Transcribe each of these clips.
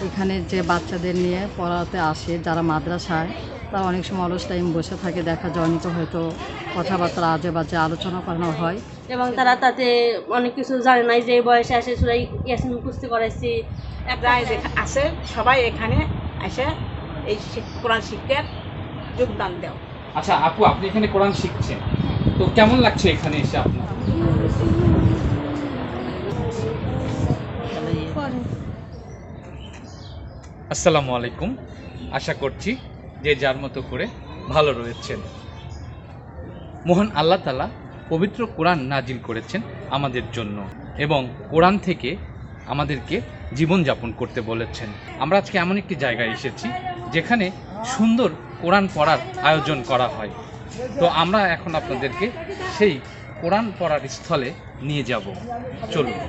এখানে যে বাচ্চাদের নিয়ে পড়াতে আসে যারা মাদ্রাসায়, তারা অনেক সময় অলস টাইম বসে থাকে, দেখা যায় অনেকে হয়তো কথাবার্তা আজে বাজে আলোচনা করানো হয় এবং তারা তাতে অনেক কিছু জানে নাই যে বয়সে আসে সূরা ইয়াসিন মুখস্থ করাইছি। প্রায় আছে সবাই এখানে এসে এই কোরআন শিক্ষার যোগদান দেও। আচ্ছা আপু, আপনি এখানে কোরআন শিখছেন, তো কেমন লাগছে এখানে এসে আপনার? আসসালামু আলাইকুম, আশা করছি যে যার মতো করে ভালো রয়েছেন। মহান আল্লাহ তাআলা পবিত্র কোরআন নাজিল করেছেন আমাদের জন্য এবং কোরআন থেকে আমাদেরকে জীবনযাপন করতে বলেছেন। আমরা আজকে এমন একটি জায়গায় এসেছি যেখানে সুন্দর কোরআন পড়ার আয়োজন করা হয়। তো আমরা এখন আপনাদেরকে সেই কোরআন পড়ার স্থলে নিয়ে যাব, চলুন।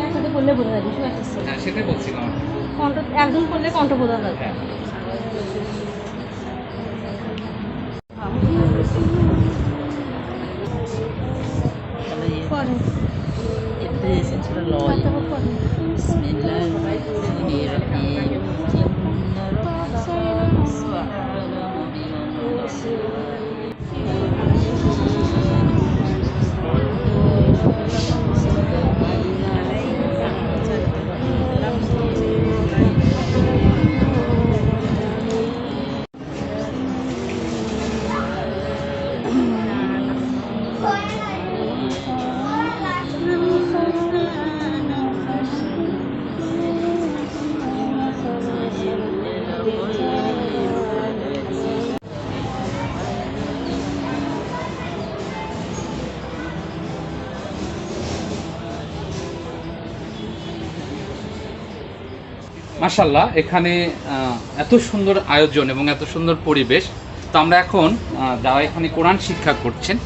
একসাথে পড়লে বোঝা যাবে, হ্যাঁ, সেটাই বলছিলাম। কণ্ঠ একজন পড়লে কণ্ঠ বোঝা যাবে। হ্যাঁ। মাশাআল্লাহ, এখানে এত সুন্দর আয়োজন এবং এত সুন্দর পরিবেশ। তো আমরা এখন যারা এখানে কোরআন শিক্ষা করছেন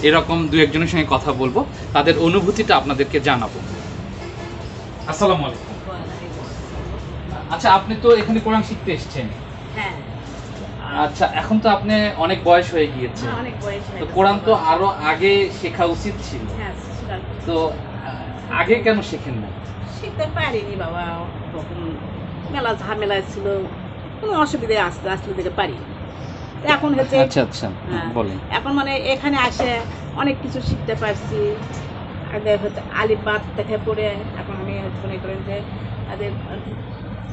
এরকম দু একজনের সঙ্গে কথা বলবো, তাদের অনুভূতিটা আপনাদেরকে জানাবো। আসসালামু আলাইকুম। আচ্ছা, আপনি তো এখানে কোরআন শিখতে এসেছেন। হ্যাঁ। আচ্ছা, এখন তো আপনি অনেক বয়স হয়ে গিয়েছে, অনেক বয়স হয়ে তো গেছে। কোরআন তো আরো আগে শেখা উচিত ছিল। হ্যাঁ, তো আগে কেন শেখেন না? শিখতে পারিনি বাবা, তখন মেলা ঝামেলা ছিল, কোনো অসুবিধায় আসতে আসলে থেকে পারি। এখন হচ্ছে আচ্ছা আচ্ছা, হ্যাঁ, বলেন। এখন মানে এখানে আসে অনেক কিছু শিখতে পারছি। আগে হচ্ছে আলিফ বাত দেখে পড়ে এখন আমি হচ্ছে মনে করেন যে তাদের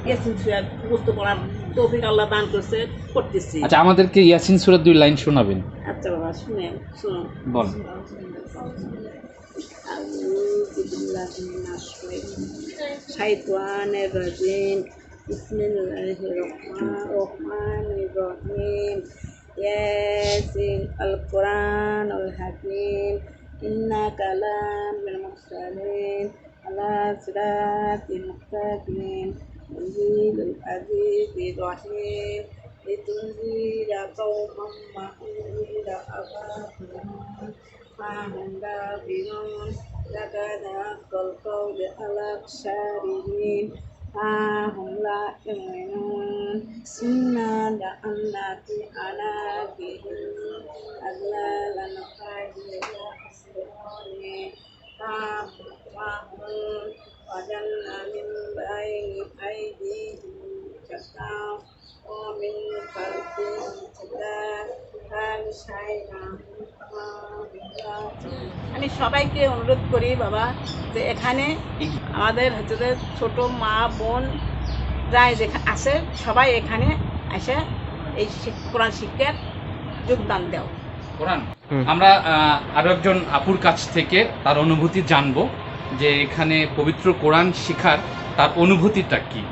ইয়াসিন সূরা মুখস্থ করার তৌফিক আল্লাহ দান করছে, করতেছি। আচ্ছা, আমাদেরকে ইয়াসিন সূরার 2 লাইন শোনাবেন। আচ্ছা বাবা, শুনেন, শুনুন। বলেন। শাইতানির রাজিম, বিসমিল্লাহির রহমানির রহিম, ইয়াসিন আল কোরআনুল হাকিম, ইন্নাকা লামিনাল মুরসালিন আলা সিরাতিল মুস্তাকিম, তানজিলুল আজিজির রহিম, লিতুনজিরা কওমান মা উনজিরা আবাহুম ফাহুম গাফিলুন, লাকাদ হাক্কাল কাওলু আলা আকসারিহিম ফাহুম লা ইউমিনুন, ইন্না জাআলনা ফি আনাকিহিম আগলাlan ফাহিয়া আসফালিন ফাহুম وجعلنا من بين أيديهم سدا ومن خلفهم سدا فأغشيناهم আমি সবাইকে অনুরোধ করি বাবা যে এখানে আমাদের হচ্ছে যে ছোট মা বোন যাই যেখানে আছে সবাই এখানে এসে এই কোরআন শিক্ষার যোগদান দেও। কোরআন আমরা আরো একজন আপুর কাছ থেকে তার অনুভূতি জানবো যে এখানে পবিত্র কোরআন শিখার তার অনুভূতিটা কি।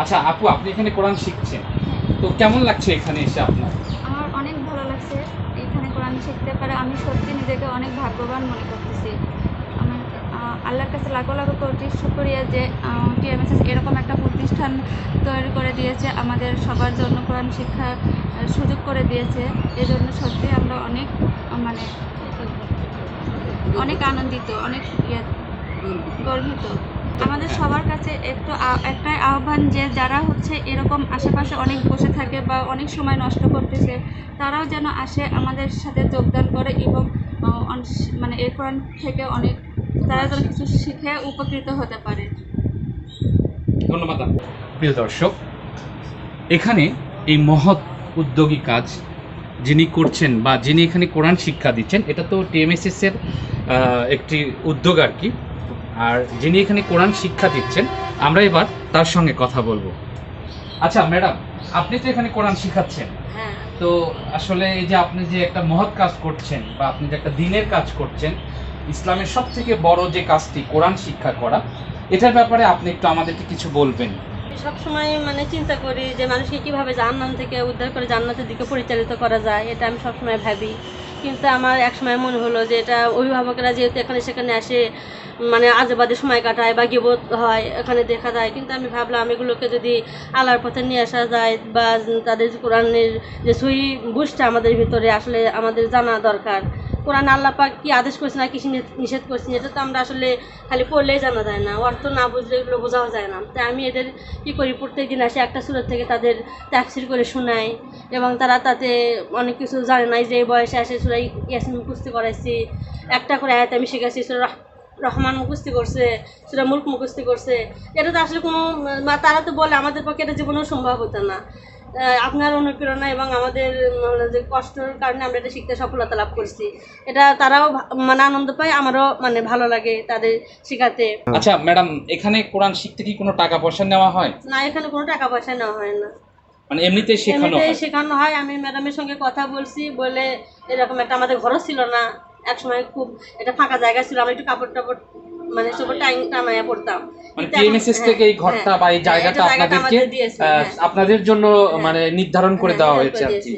আচ্ছা আপু, আপনি এখানে কোরআন শিখছেন, তো কেমন লাগছে এখানে এসে আপনার? আমার অনেক ভালো লাগছে এখানে কোরআন শিখতে পারে। আমি সত্যি নিজেকে অনেক ভাগ্যবান মনে করতেছি। আমি আল্লাহর কাছে লাখো লাখো কোটি শুকরিয়া যে টিএমএসএস এরকম একটা প্রতিষ্ঠান তৈরি করে দিয়েছে, আমাদের সবার জন্য কোরআন শিক্ষার সুযোগ করে দিয়েছে। এজন্য সত্যি আমরা অনেক মানে অনেক আনন্দিত, অনেক গর্বিত। আমাদের সবার কাছে একটাই আহ্বান যে যারা হচ্ছে এরকম আশেপাশে অনেক বসে থাকে বা অনেক সময় নষ্ট করতেছে, তারাও যেন আসে আমাদের সাথে যোগদান করে এবং মানে এই কোরআন থেকে অনেক তারা যেন কিছু শিখে উপকৃত হতে পারে। ধন্যবাদ। প্রিয় দর্শক, এখানে এই মহৎ উদ্যোগী কাজ যিনি করছেন বা যিনি এখানে কোরআন শিক্ষা দিচ্ছেন, এটা তো TMSS এর একটি উদ্যোগ আর কি। আর যিনি এখানে কোরআন শিক্ষা দিচ্ছেন, আমরা এবার তার সঙ্গে কথা বলবো। আচ্ছা ম্যাডাম, আপনি তো এখানে কোরআন শিখাচ্ছেন, হ্যাঁ, তো আসলে এই যে আপনি যে একটা মহৎ কাজ করছেন বা আপনি যে একটা দ্বীনের কাজ করছেন, ইসলামের সব থেকে বড় যে কাজটি কোরআন শিক্ষা করা, এটার ব্যাপারে আপনি একটু আমাদেরকে কিছু বলবেন। সবসময় মানে চিন্তা করি যে মানুষকে কীভাবে জাহান্নাম থেকে উদ্ধার করে জান্নাতের দিকে পরিচালিত করা যায়, এটা আমি সবসময় ভাবি। কিন্তু আমার এক সময় মনে হলো যে এটা অভিভাবকেরা যেহেতু এখানে সেখানে আসে মানে আজে বাজে সময় কাটায় বা গিবত হয়, এখানে দেখা যায়। কিন্তু আমি ভাবলাম এগুলোকে যদি আল্লাহর পথে নিয়ে আসা যায় বা তাদের কোরআনের যে সহি বুঝটা আমাদের ভিতরে আসলে আমাদের জানা দরকার। কোরআন আল্লাহ পাক কি আদেশ করছে না কি নিষেধ করছে, এটা তো আমরা আসলে খালি পড়লেই জানা যায় না, অর্থ না বুঝলে এগুলো বোঝাও যায় না। তাই আমি এদের কী করি, প্রত্যেক দিন আসে একটা সূরা থেকে তাদের তাফসীর করে শোনাই এবং তারা তাতে অনেক কিছু জানে না। যে বয়সে আসে সূরা ইয়াসিন মুখস্থ করাইছি, একটা করে আয়াত আমি শিখাইছি, সূরা রহমান মুখস্থ করছে, সূরা মুলক মুখস্থ করছে। এটা তো আসলে কোনো তারা তো বলে আমাদের পক্ষে এটা জীবনেও সম্ভব হতো না। আপনার অনুপ্রেরণা এবং আমাদের যে কষ্টের কারণে আমরা এটা শিখতে সফলতা লাভ করছি, এটা তারাও মানে আনন্দ পায়, আমারও মানে ভালো লাগে তাদের শেখাতে। আচ্ছা ম্যাডাম, এখানে কোরআন শিখতে কি কোনো টাকা পয়সা নেওয়া হয়? না, এখানে কোনো টাকা পয়সা নেওয়া হয় না, মানে এমনিতেই শেখানো হয়? শেখানো হয়। আমি ম্যাডামের সঙ্গে কথা বলছি বলে এরকম একটা আমাদের ঘরও ছিল না, এক সময় খুব এটা ফাঁকা জায়গা ছিল, আমরা একটু কাপড় টাপড় মানে চোপড় টানাইয়া পড়তাম। মানে TMSS থেকে এই ঘরটা বা এই জায়গাটা আপনাদেরকে আপনাদের জন্য মানে নির্ধারণ করে দেওয়া হয়েছে আর কি।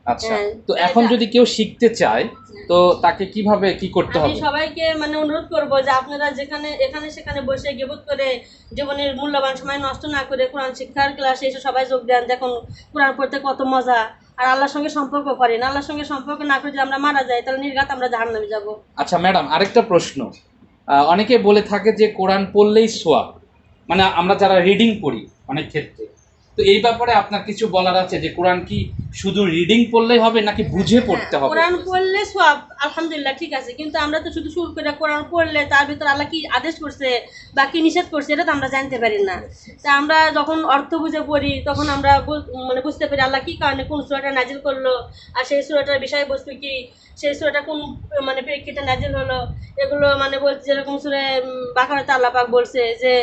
আচ্ছা, তো এখন যদি কেউ শিখতে চায় তো তাকে কিভাবে কি করতে হবে? আমি সবাইকে মানে অনুরোধ করব যে আপনারা যেখানে এখানে সেখানে বসে গিবত করে জীবনের মূল্যবান সময় নষ্ট না করে কোরআন শিক্ষার ক্লাসে এসে সবাই যোগ দেন। দেখুন কোরআন পড়তে কত মজা, আর আল্লাহর সঙ্গে সম্পর্ক করেন। আল্লাহর সঙ্গে সম্পর্ক না করে যদি আমরা মারা যাই তাহলে নির্ঘাত আমরা জাহান্নামে যাব। আচ্ছা ম্যাডাম, আরেকটা প্রশ্ন, অনেকে বলে থাকে যে কোরআন পড়লেই সোয়াব, মানে আমরা যারা রিডিং পড়ি অনেক ক্ষেত্রে, তো এই ব্যাপারে আপনার কিছু বলার আছে যে কোরআন কি শুধু রিডিং পড়লেই হবে নাকি বুঝে পড়তে হবে? কোরআন পড়লে সওয়াব আলহামদুলিল্লাহ ঠিক আছে, কিন্তু আমরা তো শুধু শুরু করে কোরআন পড়লে তার ভিতর আল্লাহ কি আদেশ করছে বা কি নিষেধ করছে এটা তো আমরা জানতে পারি না। তা আমরা যখন অর্থ বুঝে পড়ি তখন আমরা মানে বুঝতে পারি আল্লাহ কি কারণে কোন সূরাটা নাজিল করলো, আর সেই সূরাটার বিষয়বস্তু কি, সেই সূরাটা কোন মানে প্রেক্ষিতে নাজিল হলো, এগুলো মানে বলছে। যেরকম সূরা বাকারাতে আল্লাহ পাক বলছে যে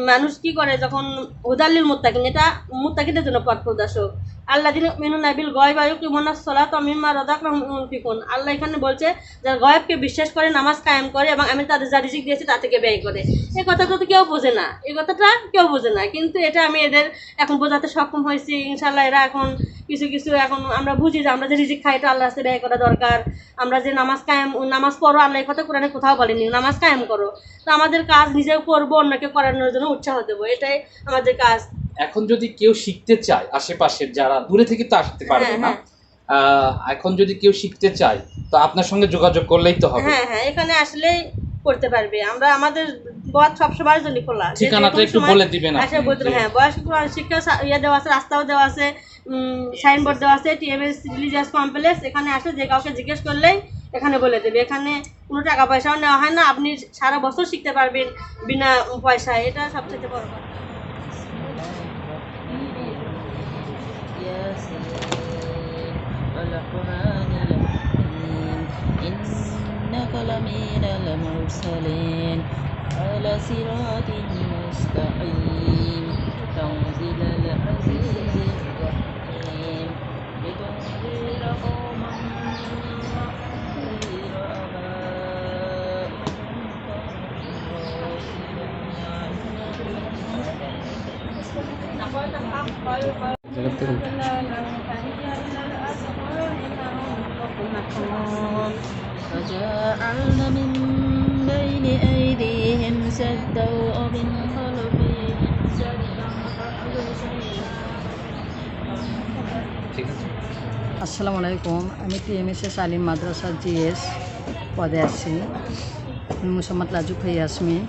মানুষ কি করে যখন হুদাল্লিল মুত্তাকিন, এটা মুত্তাকিদের জন্য পথ প্রদর্শক। আল্লাযিনা ইউমিনুনা বিল গায়বি ওয়া ইউকিমুনাস সালাতা ওয়া মিম্মা রাযাকনাহুম ইউনফিকুন। আল্লাহ এখানে বলছে যারা গায়বকে বিশ্বাস করে, নামাজ কায়েম করে এবং আমি তাদের যা রিজিক দিয়েছি তা থেকে ব্যয় করে। এই কথাটা তো কেউ বোঝে না, এই কথাটা কেউ বোঝে না, কিন্তু এটা আমি এদের এখন বোঝাতে সক্ষম হয়েছি। ইনশাআল্লাহ এরা এখন কিছু কিছু এখন আমরা বুঝি যে আমরা যে রিজিক খাই এটা আল্লাহর কাছে ব্যয় করা দরকার। আমরা যে নামাজ পড়ো, আল্লাহ এই কথা কোরআনে কোথাও বলেনি নামাজ কায়েম করো। তো আমাদের কাজ নিজেও করবো, অন্যকে করানোর জন্য উৎসাহ দেবো, এটাই আমাদের কাজ। এখন যদি কেউ শিখতে চায়, আশেপাশের যারা দূরে থেকে তো আসতে পারবে না, এখন যদি কেউ শিখতে চায় তো আপনার সঙ্গে যোগাযোগ করলেই তো হবে। হ্যাঁ হ্যাঁ, এখানে আসলেই করতে পারবে। আমরা আমাদের পথ সবসময়ের জন্য খোলা। ঠিকানাটা একটু বলে দিবেন আপনি? হ্যাঁ, বয়স্ক কোরআন শিক্ষা ইয়ে দেওয়া আছে, রাস্তাও দেওয়া আছে, সাইনবোর্ড দেওয়া আছে, TMS রিলিজিয়াস কমপ্লেক্স। এখানে আসে যে কাউকে জিজ্ঞেস করলেই এখানে বলে দেবে। এখানে কোনো টাকা পয়সাও নেওয়া হয় না, আপনি সারা বছর শিখতে পারবেন বিনা পয়সায়, এটা সবচেয়ে বড় কথা। إنك لمن المرسلين على صراط مستقيم تنزيل العزيز الرحيم لتنذر قوما ما أنذر فجعلنا من بين أيديهم سدا ومن خلفهم سدا ঠিক আছে। আসসালামু আলাইকুম, আমি TMSS আলিম মাদ্রাসা GS পদে আছি, মোহাম্মদ লাজুক ইয়াসমিন।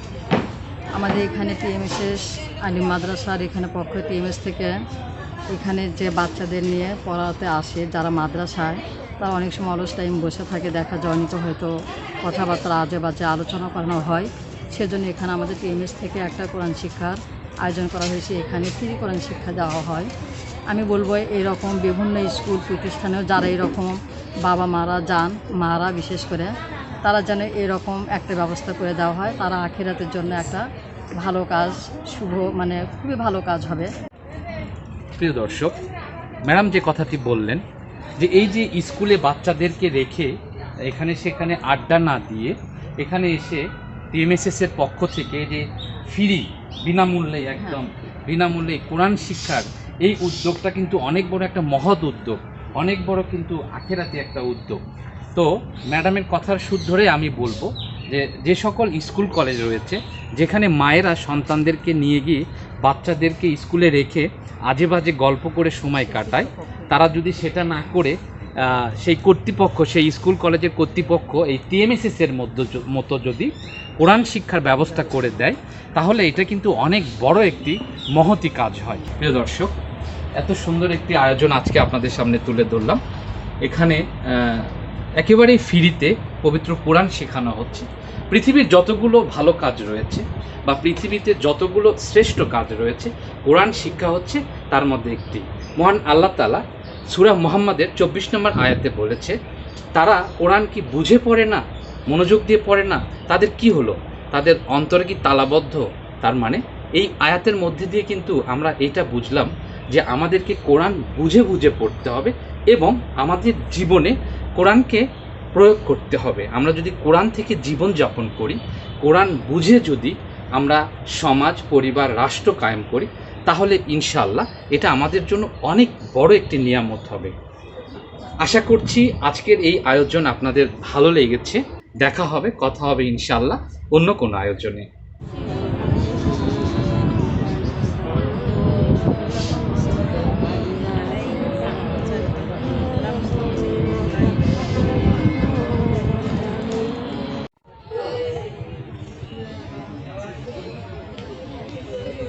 আমাদের এখানে TMSS আলিম মাদ্রাসার এখানে পক্ষ টিএমএস থেকে এখানে যে বাচ্চাদের নিয়ে পড়াতে আসে যারা মাদ্রাসায়, তারা অনেক সময় অলস টাইম বসে থাকে, দেখা যায় অনেকে হয়তো কথাবার্তা আজে বাজে আলোচনা করানো হয়। সেজন্য এখানে আমাদের টিএমএস থেকে একটা কোরআন শিক্ষার আয়োজন করা হয়েছে। এখানে ফ্রি কোরআন শিক্ষা দেওয়া হয়। আমি বলবো এরকম বিভিন্ন স্কুল প্রতিষ্ঠানেও যারা এরকম বাবা মারা যান, মারা বিশেষ করে, তারা যেন এরকম একটা ব্যবস্থা করে দেওয়া হয়। তারা আখিরাতের জন্য একটা ভালো কাজ, শুভ মানে খুবই ভালো কাজ হবে। প্রিয় দর্শক, ম্যাডাম যে কথাটি বললেন যে এই যে স্কুলে বাচ্চাদেরকে রেখে এখানে সেখানে আড্ডা না দিয়ে এখানে এসে টিএমএসএসের পক্ষ থেকে যে ফ্রি বিনামূল্যে একদম বিনামূল্যে কোরআন শিক্ষার এই উদ্যোগটা কিন্তু অনেক বড় একটা মহৎ উদ্যোগ, অনেক বড় কিন্তু আখেরাতে একটা উদ্যোগ। তো ম্যাডামের কথার সুর ধরে আমি বলবো যে সকল স্কুল কলেজ রয়েছে যেখানে মায়েরা সন্তানদেরকে নিয়ে গিয়ে বাচ্চাদেরকে স্কুলে রেখে আজে বাজে গল্প করে সময় কাটায়, তারা যদি সেটা না করে সেই কর্তৃপক্ষ, সেই স্কুল কলেজের কর্তৃপক্ষ এই টিএমএসএসের মতো যদি কোরআন শিক্ষার ব্যবস্থা করে দেয়, তাহলে এটা কিন্তু অনেক বড় একটি মহতি কাজ হয়। প্রিয় দর্শক, এত সুন্দর একটি আয়োজন আজকে আপনাদের সামনে তুলে ধরলাম। এখানে একেবারেই ফ্রিতে পবিত্র কোরআন শেখানো হচ্ছে। পৃথিবীর যতগুলো ভালো কাজ রয়েছে বা পৃথিবীতে যতগুলো শ্রেষ্ঠ কাজ রয়েছে, কোরআন শিক্ষা হচ্ছে তার মধ্যে একটি। মহান আল্লাহ তাআলা সূরা মুহাম্মাদের 24 নম্বর আয়াতে বলেছে, তারা কোরআন কি বুঝে পড়ে না, মনোযোগ দিয়ে পড়ে না, তাদের কি হলো, তাদের অন্তরে কি তালাবদ্ধ? তার মানে এই আয়াতের মধ্যে দিয়ে কিন্তু আমরা এটা বুঝলাম যে আমাদেরকে কোরআন বুঝে বুঝে পড়তে হবে এবং আমাদের জীবনে কোরআনকে প্রয়োগ করতে হবে। আমরা যদি কোরআন থেকে জীবন যাপন করি, কোরআন বুঝে যদি আমরা সমাজ, পরিবার, রাষ্ট্র কায়েম করি, তাহলে ইনশাআল্লাহ এটা আমাদের জন্য অনেক বড় একটি নিয়ামত হবে। আশা করছি আজকের এই আয়োজন আপনাদের ভালো লেগেছে। দেখা হবে, কথা হবে ইনশাআল্লাহ অন্য কোনো আয়োজনে।